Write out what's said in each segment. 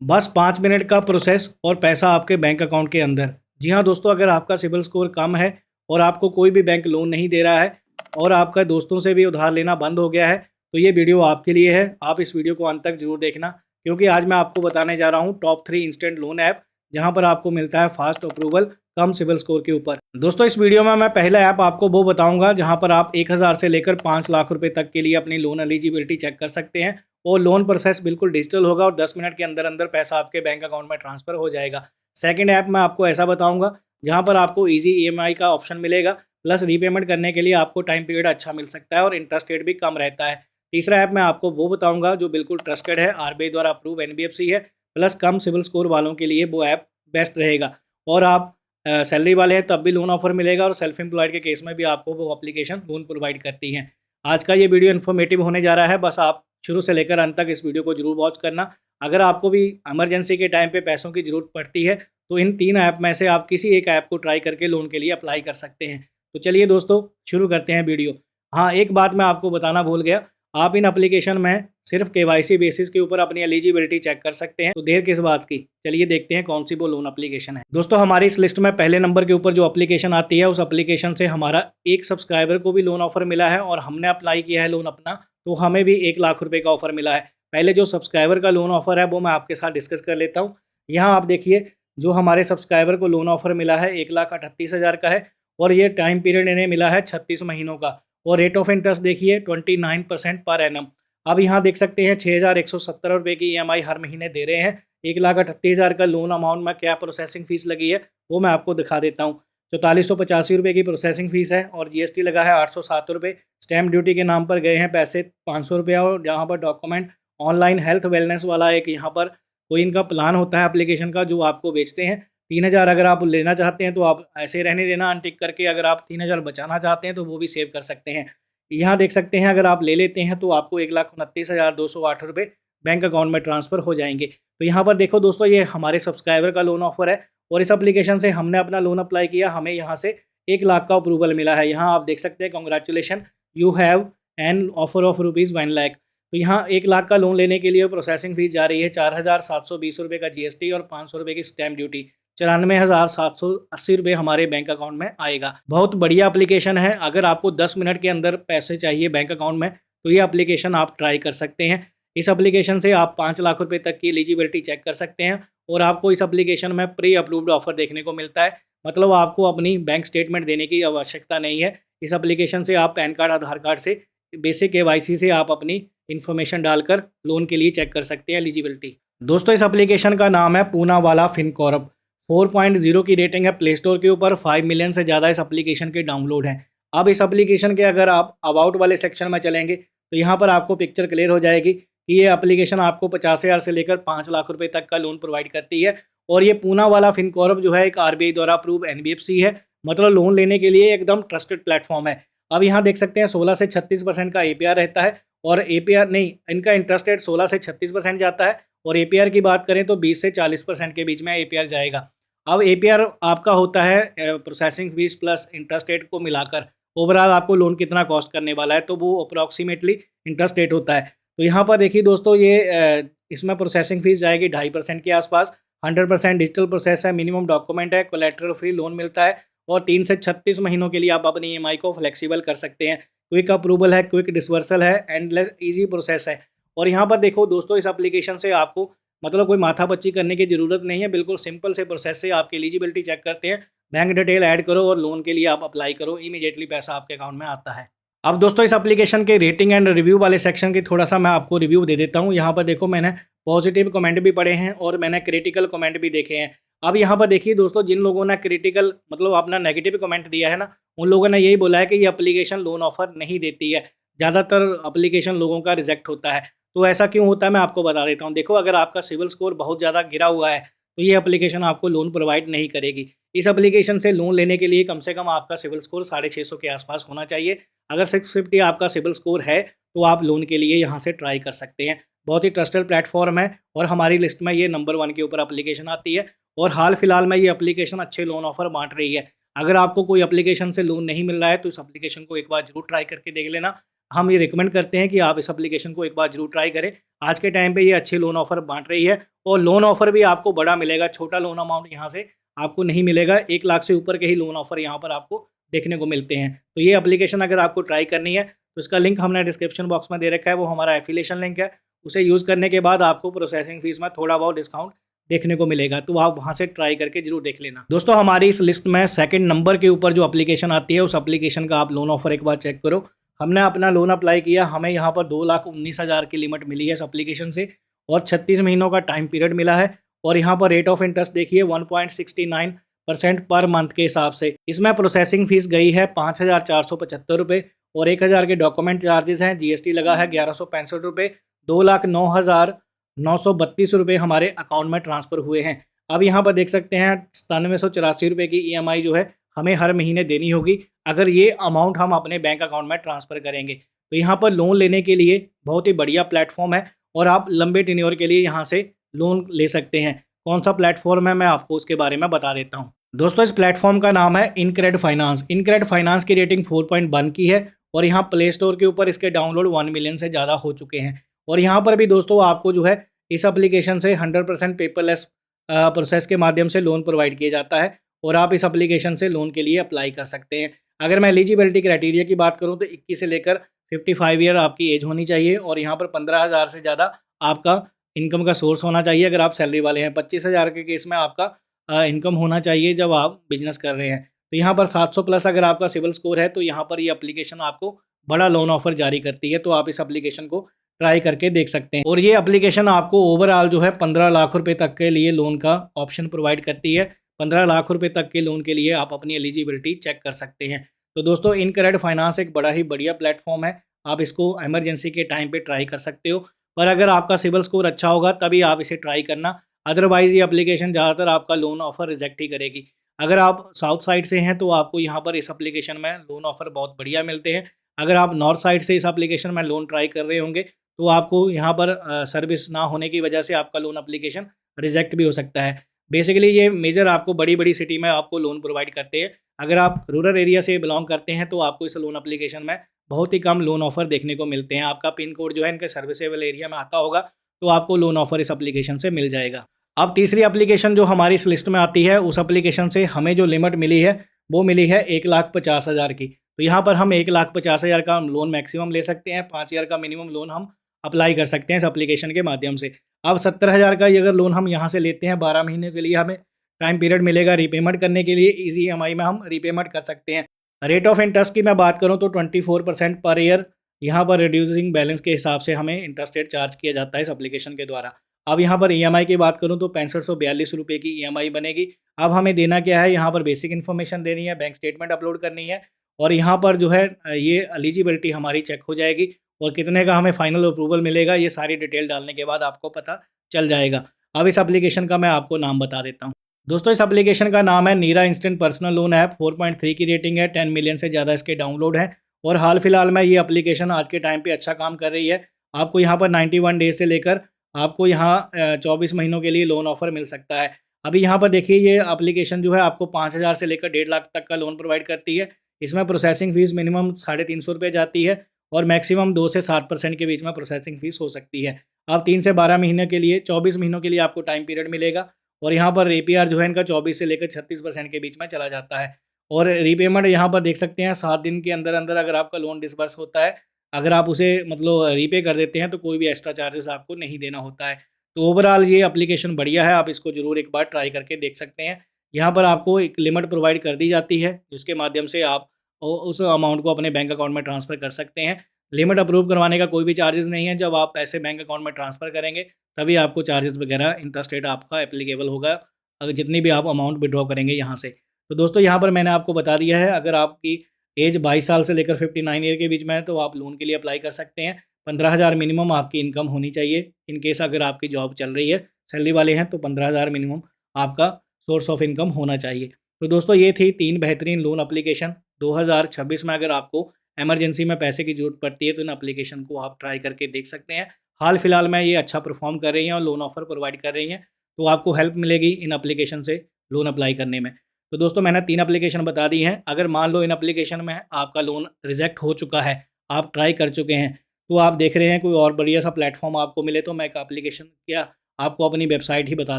बस 5 मिनट का प्रोसेस और पैसा आपके बैंक अकाउंट के अंदर। जी हाँ दोस्तों, अगर आपका सिबिल स्कोर कम है और आपको कोई भी बैंक लोन नहीं दे रहा है और आपका दोस्तों से भी उधार लेना बंद हो गया है, तो ये वीडियो आपके लिए है। आप इस वीडियो को अंत तक जरूर देखना, क्योंकि आज मैं आपको बताने जा रहा हूँ टॉप 3 इंस्टेंट लोन ऐप, जहाँ पर आपको मिलता है फास्ट अप्रूवल कम सिबिल स्कोर के ऊपर। दोस्तों, इस वीडियो में मैं पहला ऐप आपको वो बताऊंगा जहाँ पर आप 1000 से लेकर 5 लाख रुपए तक के लिए अपनी लोन एलिजिबिलिटी चेक कर सकते हैं और लोन प्रोसेस बिल्कुल डिजिटल होगा और 10 मिनट के अंदर अंदर पैसा आपके बैंक अकाउंट में ट्रांसफर हो जाएगा। सेकंड ऐप मैं आपको ऐसा बताऊंगा जहां पर आपको इजी ईएमआई का ऑप्शन मिलेगा, प्लस रीपेमेंट करने के लिए आपको टाइम पीरियड अच्छा मिल सकता है और इंटरेस्ट रेट भी कम रहता है। तीसरा ऐप मैं आपको वो बताऊंगा जो बिल्कुल ट्रस्टेड है, आरबीआई द्वारा अप्रूव एनबीएफसी है, प्लस कम सिविल स्कोर वालों के लिए वो ऐप बेस्ट रहेगा। और आप सैलरी वाले हैं तब भी लोन ऑफर मिलेगा, और सेल्फ एम्प्लॉयड के केस में भी आपको वो एप्लीकेशन लोन प्रोवाइड करती हैं। आज का ये वीडियो इन्फॉर्मेटिव होने जा रहा है, बस आप शुरू से लेकर अंत तक इस वीडियो को जरूर वॉच करना। अगर आपको भी इमरजेंसी के टाइम पे पैसों की ज़रूरत पड़ती है तो इन 3 ऐप में से आप किसी एक ऐप को ट्राई करके लोन के लिए अप्लाई कर सकते हैं। तो चलिए दोस्तों, शुरू करते हैं वीडियो। हाँ, एक बात मैं आपको बताना भूल गया, आप इन एप्लीकेशन में सिर्फ केवाईसी बेसिस के ऊपर अपनी एलिजिबिलिटी चेक कर सकते हैं। तो देर किस बात की, चलिए देखते हैं कौन सी वो लोन एप्लीकेशन है। दोस्तों, हमारी इस लिस्ट में पहले नंबर के ऊपर जो एप्लीकेशन आती है, उस एप्लीकेशन से हमारा एक सब्सक्राइबर को भी लोन ऑफर मिला है और हमने अप्लाई किया है लोन अपना, तो हमें भी 1 लाख रुपए का ऑफर मिला है। पहले जो सब्सक्राइबर का लोन ऑफर है वो मैं आपके साथ डिस्कस कर लेता हूँ। यहाँ आप देखिए, जो हमारे सब्सक्राइबर को लोन ऑफर मिला है 1,38,000 का है और ये टाइम पीरियड इन्हें मिला है 36 महीनों का। और रेट ऑफ इंटरेस्ट देखिए 29% पर एनम। अब यहाँ देख सकते हैं 6,170 रुपये की ईएमआई हर महीने दे रहे हैं। 1,38,000 का लोन अमाउंट में क्या प्रोसेसिंग फीस लगी है वो मैं आपको दिखा देता हूँ। 4485 रुपये की प्रोसेसिंग फीस है और जीएसटी लगा है 807 रुपये। स्टैम्प ड्यूटी के नाम पर गए हैं पैसे 500 रुपया, और यहाँ पर डॉक्यूमेंट ऑनलाइन हेल्थ वेलनेस वाला एक यहाँ पर कोई इनका प्लान होता है एप्लीकेशन का जो आपको बेचते हैं। 3000 अगर आप लेना चाहते हैं तो आप ऐसे रहने देना अनटिक करके, अगर आप 3000 बचाना चाहते हैं तो वो भी सेव कर सकते हैं। यहाँ देख सकते हैं, अगर आप ले लेते हैं तो आपको 1,29,208 रुपये बैंक अकाउंट में ट्रांसफ़र हो जाएंगे। तो यहाँ पर देखो दोस्तों, ये हमारे सब्सक्राइबर का लोन ऑफर है और इस एप्लीकेशन से हमने अपना लोन अप्लाई किया, हमें यहाँ से 1 लाख का अप्रूवल मिला है। यहाँ आप देख सकते हैं, congratulation, you have an offer of ₹1 lakh. तो यहाँ 1 लाख का लोन लेने के लिए प्रोसेसिंग फीस जा रही है 4,720 रुपये का जीएसटी और 500 रुपये की स्टैम्प ड्यूटी। 94,780 रुपये हमारे बैंक अकाउंट में आएगा। बहुत बढ़िया एप्लीकेशन है। अगर आपको 10 मिनट के अंदर पैसे चाहिए बैंक अकाउंट में तो ये एप्लीकेशन आप ट्राई कर सकते हैं। इस एप्लीकेशन से आप 5 लाख रुपए तक की एलिजिबिलिटी चेक कर सकते हैं और आपको इस एप्लीकेशन में प्री अप्रूव्ड ऑफर देखने को मिलता है। मतलब आपको अपनी बैंक स्टेटमेंट देने की आवश्यकता नहीं है। इस एप्लीकेशन से आप पैन कार्ड, आधार कार्ड से, बेसिक केवाईसी से आप अपनी इन्फॉर्मेशन डालकर लोन के लिए चेक कर सकते हैं एलिजिबिलिटी। दोस्तों, इस एप्लीकेशन का नाम है पूनावाला फिनकॉर्प। 4.0 की रेटिंग है प्ले स्टोर के ऊपर। 5 मिलियन से ज़्यादा इस एप्लीकेशन के डाउनलोड हैं। अब इस एप्लीकेशन के अगर आप अबाउट वाले सेक्शन में चलेंगे तो यहाँ पर आपको पिक्चर क्लियर हो जाएगी कि ये एप्लीकेशन आपको 50,000 से लेकर 5 लाख रुपए तक का लोन प्रोवाइड करती है। और ये पूनावाला फिनकॉर्प जो है एक आरबीआई द्वारा अप्रूव एनबीएफसी है, मतलब लोन लेने के लिए एकदम ट्रस्टेड प्लेटफॉर्म है। अब यहाँ देख सकते हैं 16 से 36% का एपीआर रहता है, और एपीआर नहीं, इनका इंटरेस्ट रेट 16 से 36% जाता है, और एपीआर की बात करें तो 20 से 40% के बीच में एपीआर जाएगा। अब एपीआर आपका होता है processing fees plus interest rate को मिलाकर ओवरऑल आपको लोन कितना कॉस्ट करने वाला है, तो वो अप्रॉक्सीमेटली इंटरेस्ट रेट होता है। तो यहाँ पर देखिए दोस्तों, ये इसमें प्रोसेसिंग फीस जाएगी 2.5% के आसपास। 100% डिजिटल प्रोसेस है, मिनिमम डॉक्यूमेंट है, कोलेट्रल फ्री लोन मिलता है और 3 से 36 महीनों के लिए आप अपनी ईएमआई को फ्लेक्सिबल कर सकते हैं। क्विक अप्रूवल है, क्विक डिसवर्सल है, एंडलेस ईजी प्रोसेस है। और यहाँ पर देखो दोस्तों, इस एप्लीकेशन से आपको मतलब कोई माथापच्ची करने की ज़रूरत नहीं है। बिल्कुल सिंपल से प्रोसेस से आपकी एलिजिबिलिटी चेक करते हैं, बैंक डिटेल ऐड करो और लोन के लिए आप अप्लाई करो, इमीडिएटली पैसा आपके अकाउंट में आता है। अब दोस्तों, इस एप्लीकेशन के रेटिंग एंड रिव्यू वाले सेक्शन की थोड़ा सा मैं आपको रिव्यू दे देता हूँ। यहाँ पर देखो, मैंने पॉजिटिव कमेंट भी पढ़े हैं और मैंने क्रिटिकल कमेंट भी देखे हैं। अब यहाँ पर देखिए दोस्तों, जिन लोगों ने क्रिटिकल मतलब अपना नेगेटिव कमेंट दिया है ना, उन लोगों ने यही बोला है कि ये एप्लीकेशन लोन ऑफर नहीं देती है। ज़्यादातर एप्लीकेशन लोगों का रिजेक्ट होता है। तो ऐसा क्यों होता है मैं आपको बता देता हूँ। देखो, अगर आपका सिविल स्कोर बहुत ज़्यादा गिरा हुआ है तो ये एप्लीकेशन आपको लोन प्रोवाइड नहीं करेगी। इस एप्लीकेशन से लोन लेने के लिए कम से कम आपका सिविल स्कोर 650 के आसपास होना चाहिए। अगर 650 आपका सिविल स्कोर है तो आप लोन के लिए यहाँ से ट्राई कर सकते हैं। बहुत ही ट्रस्टेड प्लेटफॉर्म है और हमारी लिस्ट में ये नंबर 1 के ऊपर एप्लीकेशन आती है और हाल फिलहाल में ये एप्लीकेशन अच्छे लोन ऑफर बांट रही है। अगर आपको कोई एप्लीकेशन से लोन नहीं मिल रहा है तो इस एप्लीकेशन को एक बार जरूर ट्राई करके देख लेना। हम ये रिकमेंड करते हैं कि आप इस एप्लीकेशन को एक बार जरूर ट्राई करें। आज के टाइम पे ये अच्छे लोन ऑफर बांट रही है और लोन ऑफर भी आपको बड़ा मिलेगा, छोटा लोन अमाउंट यहाँ से आपको नहीं मिलेगा। 1 लाख से ऊपर के ही लोन ऑफर यहाँ पर आपको देखने को मिलते हैं। तो ये एप्लीकेशन अगर आपको ट्राई करनी है तो इसका लिंक हमने डिस्क्रिप्शन बॉक्स में दे रखा है, वो हमारा एफिलिएशन लिंक है। उसे यूज़ करने के बाद आपको प्रोसेसिंग फीस में थोड़ा बहुत डिस्काउंट देखने को मिलेगा, तो आप वहाँ से ट्राई करके जरूर देख लेना। दोस्तों हमारी इस लिस्ट में सेकंड नंबर के ऊपर जो एप्लीकेशन आती है उस एप्लीकेशन का आप लोन ऑफर एक बार चेक करो। हमने अपना लोन अप्लाई किया, हमें यहाँ पर 2,19,000 की लिमिट मिली है इस एप्लीकेशन से और 36 महीनों का टाइम पीरियड मिला है। और यहाँ पर रेट ऑफ इंटरेस्ट देखिए 1.69% पर मंथ के हिसाब से। इसमें प्रोसेसिंग फीस गई है 5,475 रुपये और 1,000 के डॉक्यूमेंट चार्जेस हैं, जीएसटी लगा है 1,165 रुपये। 2,09,932 रुपये हमारे अकाउंट में ट्रांसफ़र हुए हैं। अब यहाँ पर देख सकते हैं 9784 रुपये की ईएमआई जो है हमें हर महीने देनी होगी अगर ये अमाउंट हम अपने बैंक अकाउंट में ट्रांसफ़र करेंगे। तो यहाँ पर लोन लेने के लिए बहुत ही बढ़िया प्लेटफॉर्म है और आप लंबे टेन्योर के लिए यहाँ से लोन ले सकते हैं। कौन सा प्लेटफॉर्म है मैं आपको उसके बारे में बता देता हूँ। दोस्तों इस प्लेटफॉर्म का नाम है इनक्रेड फाइनेंस। इनक्रेड फाइनेंस की रेटिंग 4.1 की है और यहाँ प्ले स्टोर के ऊपर इसके डाउनलोड 1 मिलियन से ज़्यादा हो चुके हैं। और यहाँ पर भी दोस्तों आपको जो है इस एप्लीकेशन से 100% पेपरलेस प्रोसेस के माध्यम से लोन प्रोवाइड किया जाता है और आप इस एप्लीकेशन से लोन के लिए अप्लाई कर सकते हैं। अगर मैं एलिजिबिलिटी क्राइटेरिया की बात करूँ तो 21 से लेकर 55 ईयर आपकी एज होनी चाहिए और यहाँ पर 15,000 से ज़्यादा आपका इनकम का सोर्स होना चाहिए अगर आप सैलरी वाले हैं। 25,000 के केस में आपका इनकम होना चाहिए जब आप बिजनेस कर रहे हैं। तो यहाँ पर 700 प्लस अगर आपका सिविल स्कोर है तो यहाँ पर ये एप्लीकेशन आपको बड़ा लोन ऑफर जारी करती है। तो आप इस एप्लीकेशन को ट्राई करके देख सकते हैं और ये एप्लीकेशन आपको ओवरऑल जो है 15 लाख रुपए तक के लिए लोन का ऑप्शन प्रोवाइड करती है। 15 लाख रुपए तक के लोन के लिए आप अपनी एलिजिबिलिटी चेक कर सकते हैं। तो दोस्तों इनकरेड फाइनेंस एक बड़ा ही बढ़िया प्लेटफॉर्म है, आप इसको इमरजेंसी के टाइम पे ट्राई कर सकते हो। पर अगर आपका सिविल स्कोर अच्छा होगा तभी आप इसे ट्राई करना, अदरवाइज़ ये एप्लीकेशन ज़्यादातर आपका लोन ऑफर रिजेक्ट ही करेगी। अगर आप साउथ साइड से हैं तो आपको यहाँ पर इस एप्लीकेशन में लोन ऑफर बहुत बढ़िया मिलते हैं। अगर आप नॉर्थ साइड से इस एप्लीकेशन में लोन ट्राई कर रहे होंगे तो आपको यहाँ पर सर्विस ना होने की वजह से आपका लोन एप्लीकेशन रिजेक्ट भी हो सकता है। बेसिकली ये मेजर आपको बड़ी-बड़ी सिटी में आपको लोन प्रोवाइड करते हैं। अगर आप रूरल एरिया से बिलॉन्ग करते हैं तो आपको इस लोन एप्लीकेशन में बहुत ही कम लोन ऑफर देखने को मिलते हैं। आपका पिन कोड जो है इनके सर्विसेबल एरिया में आता होगा तो आपको लोन ऑफर इस एप्लीकेशन से मिल जाएगा। अब तीसरी एप्लीकेशन जो हमारी इस लिस्ट में आती है उस एप्लीकेशन से हमें जो लिमिट मिली है वो मिली है 1,50,000 की। तो यहाँ पर हम 1,50,000 का लोन मैक्सिमम ले सकते हैं, 5,000 का मिनिमम लोन हम अप्लाई कर सकते हैं इस एप्लीकेशन के माध्यम से। अब 70,000 का अगर लोन हम यहाँ से लेते हैं 12 महीने के लिए हमें टाइम पीरियड मिलेगा रीपेमेंट करने के लिए। ईजी ईएमआई में हम रीपेमेंट कर सकते हैं। रेट ऑफ इंटरेस्ट की मैं बात करूँ तो 24% पर ईयर यहाँ पर रिड्यूसिंग बैलेंस के हिसाब से हमें इंटरेस्ट रेट चार्ज किया जाता है इस एप्लीकेशन के द्वारा। अब यहाँ पर ईएमआई की बात करूँ तो 6542 रुपये की ईएमआई बनेगी। अब हमें देना क्या है, यहाँ पर बेसिक इन्फॉर्मेशन देनी है, बैंक स्टेटमेंट अपलोड करनी है और यहाँ पर जो है ये एलिजिबिलिटी हमारी चेक हो जाएगी और कितने का हमें फाइनल अप्रूवल मिलेगा ये सारी डिटेल डालने के बाद आपको पता चल जाएगा। अब इस एप्लीकेशन का मैं आपको नाम बता देता हूँ। दोस्तों इस एप्लीकेशन का नाम है नीरा इंस्टेंट पर्सनल लोन ऐप। 4.3 की रेटिंग है, 10 मिलियन से ज़्यादा इसके डाउनलोड हैं और हाल फिलहाल में ये एप्लीकेशन आज के टाइम पे अच्छा काम कर रही है। आपको यहाँ पर 91 डेज से लेकर आपको यहाँ 24 महीनों के लिए लोन ऑफर मिल सकता है। अभी यहाँ पर देखिए ये एप्लीकेशन जो है आपको 5,000 से लेकर 1.5 लाख तक का लोन प्रोवाइड करती है। इसमें प्रोसेसिंग फ़ीस मिनिमम 350 रुपये जाती है और मैक्सिमम 2 से 7% के बीच में प्रोसेसिंग फ़ीस हो सकती है। अब 3 से 12 महीने के लिए 24 महीनों के लिए आपको टाइम पीरियड मिलेगा और यहाँ पर एपीआर जो है इनका 24 से लेकर 36% के बीच में चला जाता है। और रीपेमेंट यहाँ पर देख सकते हैं 7 दिन के अंदर अंदर अगर आपका लोन डिसबर्स होता है, अगर आप उसे मतलब रीपे कर देते हैं तो कोई भी एक्स्ट्रा चार्जेस आपको नहीं देना होता है। तो ओवरऑल ये एप्लीकेशन बढ़िया है, आप इसको ज़रूर एक बार ट्राई करके देख सकते हैं। यहाँ पर आपको एक लिमिट प्रोवाइड कर दी जाती है जिसके माध्यम से आप उस अमाउंट को अपने बैंक अकाउंट में ट्रांसफ़र कर सकते हैं। लिमिट अप्रूव करवाने का कोई भी चार्जेस नहीं है, जब आप पैसे बैंक अकाउंट में ट्रांसफ़र करेंगे तभी आपको चार्जेस वगैरह इंटरेस्ट रेट आपका एप्लीकेबल होगा, अगर जितनी भी आप अमाउंट विड्रॉ करेंगे यहाँ से। तो दोस्तों यहाँ पर मैंने आपको बता दिया है, अगर आपकी एज 22 साल से लेकर 59 ईयर के बीच में है तो आप लोन के लिए अप्लाई कर सकते हैं। 15,000 मिनिमम आपकी इनकम होनी चाहिए। इन केस अगर आपकी जॉब चल रही है, सैलरी वाले हैं तो 15,000 मिनिमम आपका सोर्स ऑफ इनकम होना चाहिए। तो दोस्तों ये थी 3 बेहतरीन लोन एप्लीकेशन। 2026 में अगर आपको इमरजेंसी में पैसे की ज़रूरत पड़ती है तो इन एप्लीकेशन को आप ट्राई करके देख सकते हैं। हाल फिलहाल में ये अच्छा परफॉर्म कर रही हैं और लोन ऑफर प्रोवाइड कर रही हैं, तो आपको हेल्प मिलेगी इन एप्लीकेशन से लोन अप्लाई करने में। तो दोस्तों मैंने 3 एप्लीकेशन बता दी हैं। अगर मान लो इन एप्लीकेशन में आपका लोन रिजेक्ट हो चुका है, आप ट्राई कर चुके हैं, तो आप देख रहे हैं कोई और बढ़िया सा प्लेटफॉर्म आपको मिले तो मैं एक एप्लीकेशन क्या आपको अपनी वेबसाइट ही बता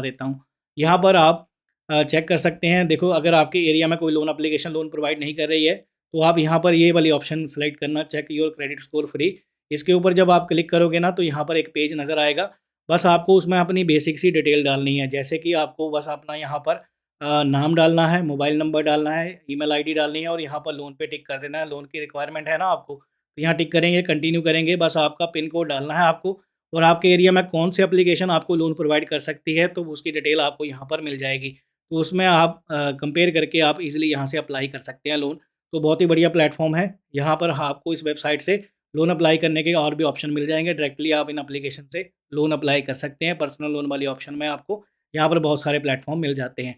देता हूँ। यहाँ पर आप चेक कर सकते हैं। देखो, अगर आपके एरिया में कोई लोन एप्लीकेशन लोन प्रोवाइड नहीं कर रही है, तो आप यहाँ पर ये वाली ऑप्शन सेलेक्ट करना, check your credit score free. इसके ऊपर जब आप क्लिक करोगे ना, तो यहाँ पर एक पेज नज़र आएगा। बस आपको उसमें अपनी बेसिक सी डिटेल डालनी है, जैसे कि आपको बस अपना यहाँ पर नाम डालना है, मोबाइल नंबर डालना है, ईमेल आईडी डालनी है और यहाँ पर लोन पे टिक कर देना है। लोन की रिक्वायरमेंट है ना आपको, तो यहाँ टिक करेंगे, कंटिन्यू करेंगे। बस आपका पिन कोड डालना है आपको, और आपके एरिया में कौन सी एप्लीकेशन आपको लोन प्रोवाइड कर सकती है, तो उसकी डिटेल आपको यहाँ पर मिल जाएगी। तो उसमें आप कंपेयर करके आप इजीली यहाँ से अप्लाई कर सकते हैं लोन। तो बहुत ही बढ़िया प्लेटफॉर्म है। यहाँ पर आपको इस वेबसाइट से लोन अप्लाई करने के और भी ऑप्शन मिल जाएंगे। डायरेक्टली आप इन एप्लीकेशन से लोन अप्लाई कर सकते हैं। पर्सनल लोन वाली ऑप्शन में आपको यहाँ पर बहुत सारे प्लेटफॉर्म मिल जाते हैं।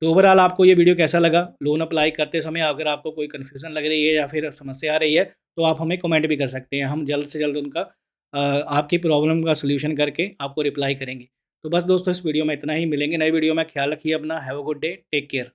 तो ओवरऑल आपको ये वीडियो कैसा लगा? लोन अप्लाई करते समय अगर आपको कोई कन्फ्यूज़न लग रही है या फिर समस्या आ रही है, तो आप हमें कमेंट भी कर सकते हैं। हम जल्द से जल्द उनका आपकी प्रॉब्लम का सॉल्यूशन करके आपको रिप्लाई करेंगे। तो बस दोस्तों, इस वीडियो में इतना ही। मिलेंगे नई वीडियो में। ख्याल रखिए अपना। Have a good day. Take care.